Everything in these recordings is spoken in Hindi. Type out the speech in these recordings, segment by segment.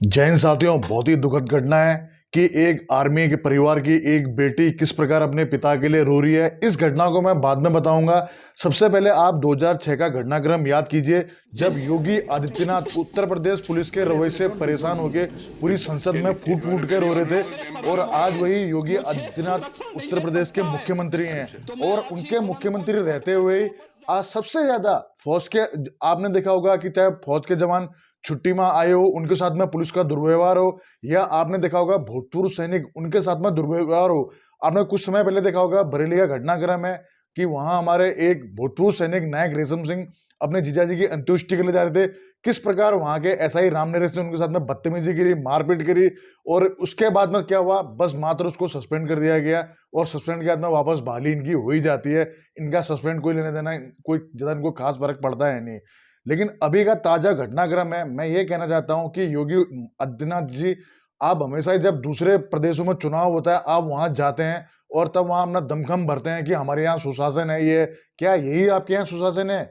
जय हिंद साथियों, बहुत ही दुखद घटना है कि एक आर्मी के परिवार की एक बेटी किस प्रकार अपने पिता के लिए रो रही है। इस घटना को मैं बाद में बताऊंगा। सबसे पहले आप 2006 का घटनाक्रम याद कीजिए, जब योगी आदित्यनाथ उत्तर प्रदेश पुलिस के रवैये से परेशान होकर पूरी संसद में फूट फूट के रो रहे थे। और आज वही योगी आदित्यनाथ उत्तर प्रदेश के मुख्यमंत्री हैं, और उनके मुख्यमंत्री रहते हुए आज सबसे ज्यादा फौज के, आपने देखा होगा कि चाहे फौज के जवान छुट्टी में आए हो, उनके साथ में पुलिस का दुर्व्यवहार हो, या आपने देखा होगा भूतपूर्व सैनिक उनके साथ में दुर्व्यवहार हो। आपने कुछ समय पहले देखा होगा बरेली का घटनाक्रम है कि वहां हमारे एक भूतपूर्व सैनिक नायक रेशम सिंह अपने जीजाजी की अंत्येष्टि के लिए जा रहे थे। किस प्रकार वहां के एसआई राम नरेश ने उनके साथ में बदतमीजी करी, मारपीट करी, और उसके बाद में क्या हुआ, बस मात्र उसको सस्पेंड कर दिया गया। और सस्पेंड के बाद में वापस बहाली इनकी हो ही जाती है। इनका सस्पेंड कोई लेने देना, कोई ज्यादा इनको खास फर्क पड़ता है नहीं। लेकिन अभी का ताजा घटनाक्रम है, मैं ये कहना चाहता हूं कि योगी आदित्यनाथ जी, आप हमेशा ही जब दूसरे प्रदेशों में चुनाव होता है आप वहां जाते हैं और तब वहां अपना दमखम भरते हैं कि हमारे यहाँ सुशासन है। ये क्या यही आपके यहाँ सुशासन है?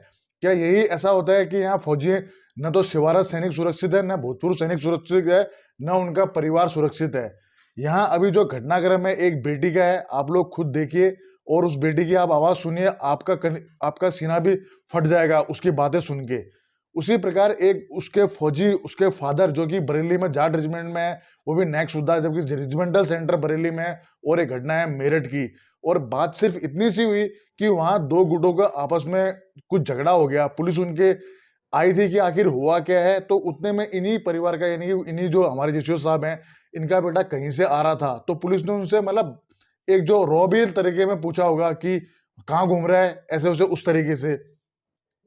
क्या यही ऐसा होता है कि यहाँ फौजी न तो सेवारत सैनिक सुरक्षित है, न भूतपूर्व सैनिक सुरक्षित है, न उनका परिवार सुरक्षित है? यहाँ अभी जो घटनाक्रम है एक बेटी का है, आप लोग खुद देखिए और उस बेटी की आप आवाज सुनिए, आपका सीना भी फट जाएगा उसकी बातें सुन के। उसी प्रकार एक उसके फौजी, उसके फादर जो कि बरेली में जाट रेजिमेंट में है, वो भी नेक्स्ट सुधा, जबकि रेजिमेंटल सेंटर बरेली में है। और एक घटना है मेरठ की, और बात सिर्फ इतनी सी हुई कि वहां दो गुटों का आपस में कुछ झगड़ा हो गया। पुलिस उनके आई थी कि आखिर हुआ क्या है, तो उतने में इन्हीं परिवार का, यानी कि इन्हीं जो हमारे जीशो साहब हैं, इनका बेटा कहीं से आ रहा था। तो पुलिस ने उनसे मतलब एक जो रॉबियल तरीके में पूछा होगा कि कहाँ घूम रहा है, ऐसे उसे उस तरीके से।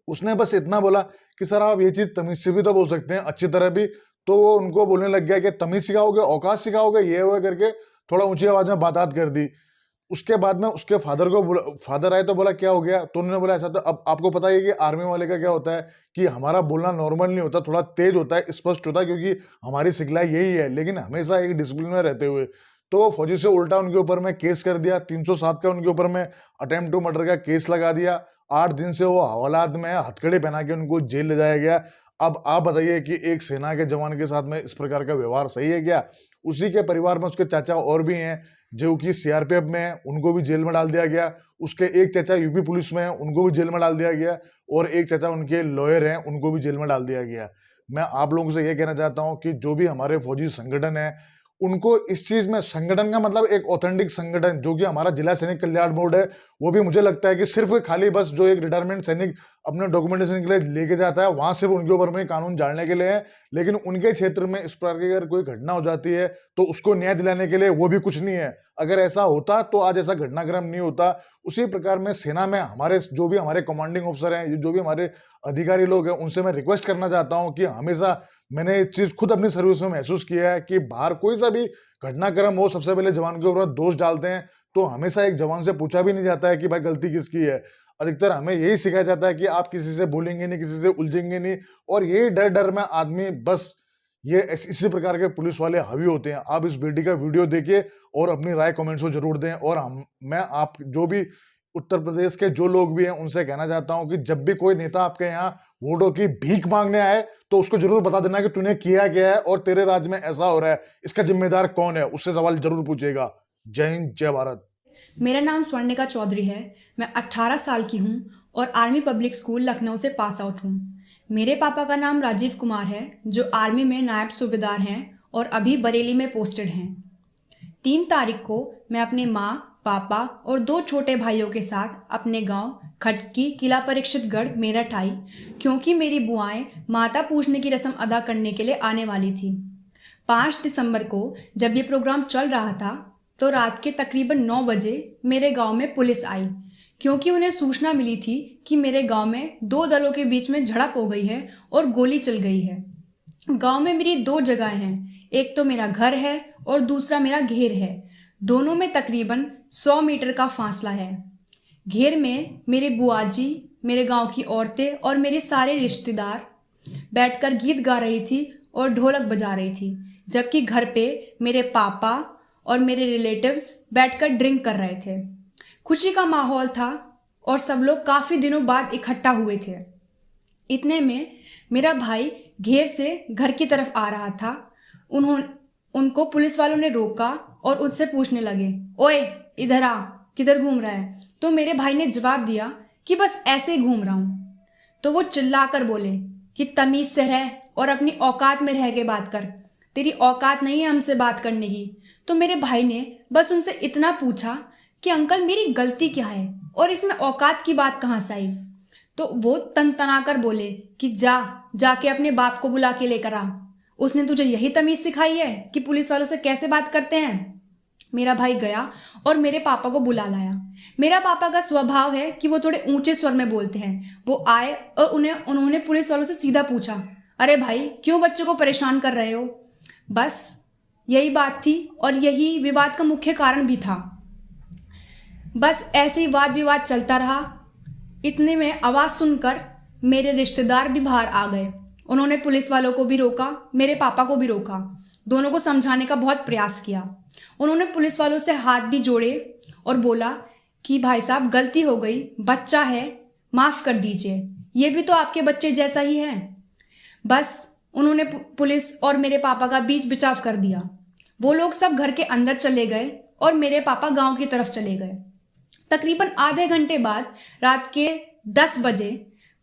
उसने बस इतना बोला कि सर आप ये चीज तमीज से भी तो बोल सकते हैं, अच्छी तरह भी। तो वो उनको बोलने लग गया कि तमीज सिखाओगे, औकात सिखाओगे, ये वो करके थोड़ा ऊंची आवाज में बात कर दी। उसके बाद में उसके फादर को फादर आए तो बोला क्या हो गया, तो उन्होंने बोला ऐसा। तो अब आपको पता है कि आर्मी वाले का क्या होता है कि हमारा बोलना नॉर्मल नहीं होता, थोड़ा तेज होता है, स्पष्ट होता है, क्योंकि हमारी सिखलाई यही है, लेकिन हमेशा एक डिसिप्लिन में रहते हुए। तो वो फौजी से उल्टा उनके ऊपर में केस कर दिया, 307 का उनके ऊपर में अटेम्प्ट टू मर्डर का केस लगा दिया। 8 दिन से वो हवालात में हथकड़ी पहना के उनको जेल ले जाया गया। अब आप बताइए कि एक सेना के जवान के साथ में इस प्रकार का व्यवहार सही है क्या? उसी के परिवार में उसके चाचा और भी हैं जो कि सीआरपीएफ में है, उनको भी जेल में डाल दिया गया। उसके एक चाचा यूपी पुलिस में है, उनको भी जेल में डाल दिया गया। और एक चाचा उनके लॉयर हैं, उनको भी जेल में डाल दिया गया। मैं आप लोगों से यह कहना चाहता हूं कि जो भी हमारे फौजी संगठन है, उनको इस चीज में, संगठन का मतलब एक ऑथेंटिक संगठन जो कि हमारा जिला सैनिक कल्याण बोर्ड है, वो भी मुझे लगता है कि सिर्फ खाली बस जो एक रिटायरमेंट सैनिक अपने डॉक्यूमेंटेशन के लिए लेके जाता है, वहां सिर्फ उनके ऊपर में कानून झाड़ने के लिए है। लेकिन उनके क्षेत्र में इस प्रकार की अगर कोई घटना हो जाती है तो उसको न्याय दिलाने के लिए वो भी कुछ नहीं है। अगर ऐसा होता तो आज ऐसा घटनाक्रम नहीं होता। उसी प्रकार में सेना में हमारे जो भी हमारे कमांडिंग ऑफिसर हैं, जो भी हमारे अधिकारी लोग हैं, उनसे मैं रिक्वेस्ट करना चाहता हूं कि हमेशा, मैंने ये चीज खुद अपनी सर्विस में महसूस किया है कि बाहर कोई सा भी घटनाक्रम हो, सबसे पहले जवान के ऊपर दोष डालते हैं। तो हमेशा एक जवान से पूछा भी नहीं जाता है कि भाई गलती किसकी है। अधिकतर हमें यही सिखाया जाता है कि आप किसी से बोलेंगे नहीं, किसी से उलझेंगे नहीं, और यही डर डर में आदमी बस ये इसी प्रकार के पुलिस वाले हावी होते हैं। आप इस बेटी का वीडियो देखिए और अपनी राय कमेंट्स में जरूर दें। और मैं आप जो भी उत्तर प्रदेश के जो लोग भी हैं उनसे कहना चाहता हूं कि जब भी कोई नेता आपके यहाँ वोटों की भीख मांगने आए तो उसको जरूर बता देना कि तूने किया क्या है और तेरे राज्य में ऐसा हो रहा है, इसका जिम्मेदार कौन है, उससे सवाल जरूर पूछेगा। जय हिंद, जय भारत। मेरा नाम स्वर्णिका चौधरी है। मैं 18 साल की हूँ और आर्मी पब्लिक स्कूल लखनऊ से पास आउट हूँ। मेरे पापा का नाम राजीव कुमार है, जो आर्मी में नायब सूबेदार हैं और अभी बरेली में पोस्टेड हैं। 3 तारीख को मैं अपने माँ, पापा और 2 छोटे भाइयों के साथ अपने गांव खटकी किला परीक्षित गढ़ मेरठ आई, क्योंकि मेरी बुआएं माता पूजने की रस्म अदा करने के लिए आने वाली थी। 5 दिसंबर को जब ये प्रोग्राम चल रहा था तो रात के तकरीबन 9 बजे मेरे गांव में पुलिस आई, क्योंकि उन्हें सूचना मिली थी कि मेरे गांव में 2 दलों के बीच में झड़प हो गई है और गोली चल गई है। गांव में मेरी 2 जगह हैं, एक तो मेरा घर है और दूसरा मेरा घेर है। दोनों में तकरीबन 100 मीटर का फासला है। घेर में मेरे बुआ जी, मेरे गांव की औरतें और मेरे सारे रिश्तेदार बैठकर गीत गा रही थी और ढोलक बजा रही थी, जबकि घर पे मेरे पापा और मेरे रिलेटिव्स बैठकर ड्रिंक कर रहे थे। खुशी का माहौल था और सब लोग काफी दिनों बाद इकट्ठा हुए थे। इतने में मेरा भाई घेर से घर की तरफ आ रहा था। उनको पुलिस वालों ने रोका और उससे पूछने लगे, ओए इधर आ, किधर घूम रहा है? तो मेरे भाई ने जवाब दिया कि बस ऐसे ही घूम रहा हूं। तो वो चिल्लाकर बोले कि तमीज से रह और अपनी औकात में रह के बात कर, तेरी औकात नहीं है हमसे बात करने की। तो मेरे भाई ने बस उनसे इतना पूछा कि अंकल मेरी गलती क्या है और इसमें औकात की बात कहाँ से आई? तो वो तनतनाकर बोले कि जाके अपने बाप को बुला के लेकर आ, उसने तुझे यही तमीज सिखाई है कि पुलिस वालों से कैसे बात करते हैं। मेरा भाई गया और मेरे पापा को बुला लाया। मेरा पापा का स्वभाव है कि वो थोड़े ऊंचे स्वर में बोलते हैं। वो आए और उन्होंने पुलिस वालों से सीधा पूछा, अरे भाई क्यों बच्चों को परेशान कर रहे हो? बस यही बात थी और यही विवाद का मुख्य कारण भी था। बस ऐसे ही वाद विवाद चलता रहा। इतने में आवाज सुनकर मेरे रिश्तेदार भी बाहर आ गए। उन्होंने पुलिस वालों को भी रोका, मेरे पापा को भी रोका, दोनों को समझाने का बहुत प्रयास किया। उन्होंने पुलिस वालों से हाथ भी जोड़े और बोला कि भाई साहब गलती हो गई, बच्चा है, माफ कर दीजिए, ये भी तो आपके बच्चे जैसा ही है। बस उन्होंने पुलिस और मेरे पापा का बीच बिचाव कर दिया। वो लोग सब घर के अंदर चले गए और मेरे पापा गांव की तरफ चले गए। तकरीबन आधे घंटे बाद रात के 10 बजे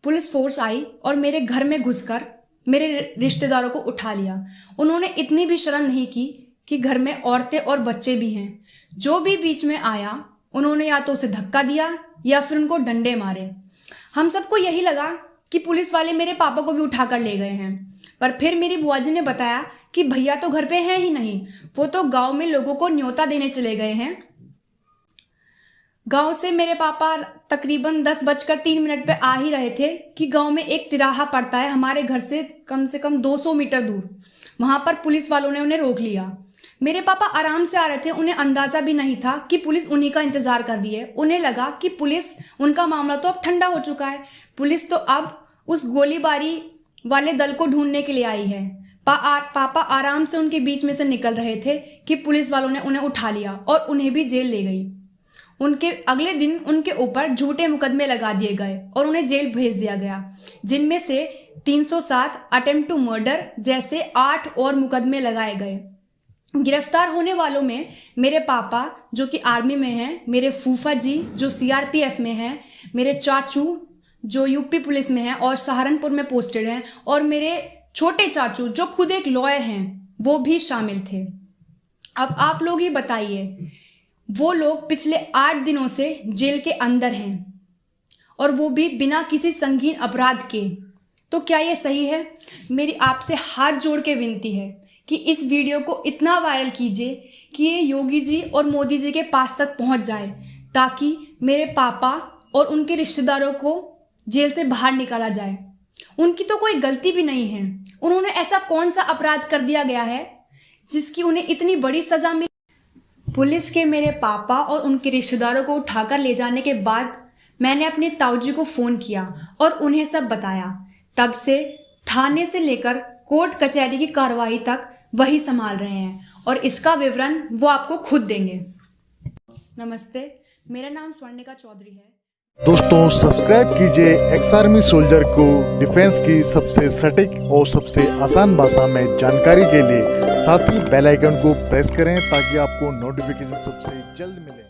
पुलिस फोर्स आई और मेरे घर में घुसकर मेरे रिश्तेदारों को उठा लिया। उन्होंने इतनी भी शर्म नहीं की कि घर में औरतें और बच्चे भी हैं। जो भी बीच में आया उन्होंने या तो उसे धक्का दिया या फिर उनको डंडे मारे। हम सबको यही लगा कि पुलिस वाले मेरे पापा को भी उठाकर ले गए हैं, पर फिर मेरी बुआ जी ने बताया कि भैया तो घर पे हैं ही नहीं, वो तो गांव में लोगों को न्योता देने चले गए हैं। गांव से मेरे पापा तकरीबन 10:03 पे आ ही रहे थे कि गांव में एक तिराहा पड़ता है हमारे घर से कम 200 मीटर दूर। वहां पर पुलिस वालों ने उन्हें रोक लिया। मेरे पापा आराम से आ रहे थे, उन्हें अंदाजा भी नहीं था कि पुलिस उन्हीं का इंतजार कर रही है। उन्हें लगा कि पुलिस, उनका मामला तो अब ठंडा हो चुका है, पुलिस तो अब उस गोलीबारी वाले दल को ढूंढने के लिए आई है। पापा आराम से उनके बीच में से निकल रहे थे कि पुलिस वालों ने उन्हें उठा लिया और उन्हें भी जेल ले गई। उनके अगले दिन उनके ऊपर झूठे मुकदमे लगा दिए गए और उन्हें जेल भेज दिया गया, जिनमें से 307 अटेम्प्ट टू मर्डर जैसे 8 और मुकदमे लगाए गए। गिरफ्तार होने वालों में मेरे पापा जो कि आर्मी में हैं, मेरे फूफा जी जो सीआरपीएफ में हैं, मेरे चाचू जो यूपी पुलिस में हैं और सहारनपुर में पोस्टेड हैं, और मेरे छोटे चाचू जो खुद एक लॉयर हैं, वो भी शामिल थे। अब आप लोग ही बताइए, वो लोग पिछले 8 दिनों से जेल के अंदर हैं और वो भी बिना किसी संगीन अपराध के। तो क्या ये सही है? मेरी आपसे हाथ जोड़ के विनती है कि इस वीडियो को इतना वायरल कीजिए कि ये योगी जी और मोदी जी के पास तक पहुंच जाए, ताकि मेरे पापा और उनके रिश्तेदारों को जेल से बाहर निकाला जाए। उनकी तो कोई गलती भी नहीं है। उन्होंने ऐसा कौन सा अपराध कर दिया गया है जिसकी उन्हें इतनी बड़ी सजा मिली? पुलिस के मेरे पापा और उनके रिश्तेदारों को उठाकर ले जाने के बाद मैंने अपने ताऊजी को फोन किया और उन्हें सब बताया। तब से थाने से लेकर कोर्ट कचहरी की कार्रवाई तक वही संभाल रहे हैं और इसका विवरण वो आपको खुद देंगे। नमस्ते, मेरा नाम स्वर्णिका चौधरी है। दोस्तों सब्सक्राइब कीजिए एक्स आर्मी सोल्जर को डिफेंस की सबसे सटीक और सबसे आसान भाषा में जानकारी के लिए। साथ ही बेल आइकन को प्रेस करें ताकि आपको नोटिफिकेशन सबसे जल्द मिले।